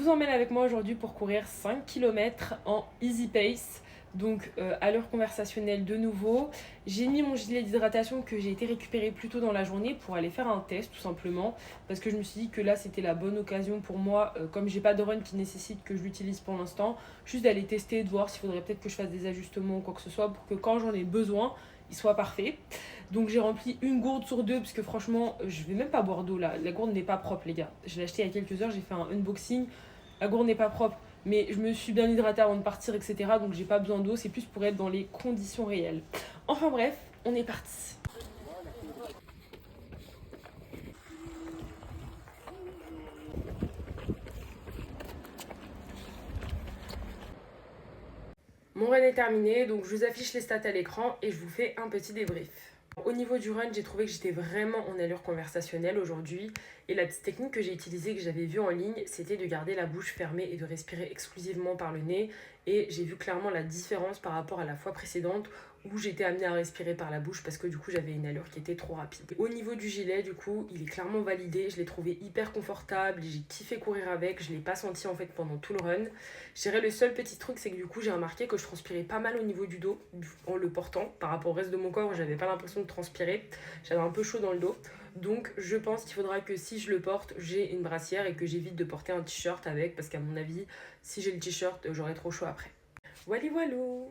vous emmène avec moi aujourd'hui pour courir 5 km en easy pace. Donc à l'heure conversationnelle de nouveau. J'ai mis mon gilet d'hydratation que j'ai été récupérer plus tôt dans la journée pour aller faire un test tout simplement. Parce que je me suis dit que là c'était la bonne occasion pour moi, comme j'ai pas de run qui nécessite que je l'utilise pour l'instant, juste d'aller tester, de voir s'il faudrait peut-être que je fasse des ajustements ou quoi que ce soit pour que quand j'en ai besoin, il soit parfait. Donc j'ai rempli une gourde sur deux parce que franchement je vais même pas boire d'eau là. La gourde n'est pas propre les gars. Je l'ai achetée il y a quelques heures, j'ai fait un unboxing. La gourde n'est pas propre, mais je me suis bien hydratée avant de partir, etc. Donc j'ai pas besoin d'eau, c'est plus pour être dans les conditions réelles. Enfin bref, on est parti. Mon run est terminé, donc je vous affiche les stats à l'écran et je vous fais un petit débrief. Au niveau du run, j'ai trouvé que j'étais vraiment en allure conversationnelle aujourd'hui. Et la petite technique que j'ai utilisée, que j'avais vue en ligne, c'était de garder la bouche fermée et de respirer exclusivement par le nez. Et j'ai vu clairement la différence par rapport à la fois précédente où j'étais amenée à respirer par la bouche parce que du coup j'avais une allure qui était trop rapide. Au niveau du gilet, du coup, il est clairement validé. Je l'ai trouvé hyper confortable. J'ai kiffé courir avec. Je ne l'ai pas senti en fait pendant tout le run. Je dirais le seul petit truc, c'est que du coup j'ai remarqué que je transpirais pas mal au niveau du dos en le portant par rapport au reste de mon corps. J'avais pas l'impression de transpirer. J'avais un peu chaud dans le dos. Donc je pense qu'il faudra que si je le porte, j'ai une brassière et que j'évite de porter un t-shirt avec parce qu'à mon avis, si j'ai le t-shirt, j'aurai trop chaud après. Walou walou.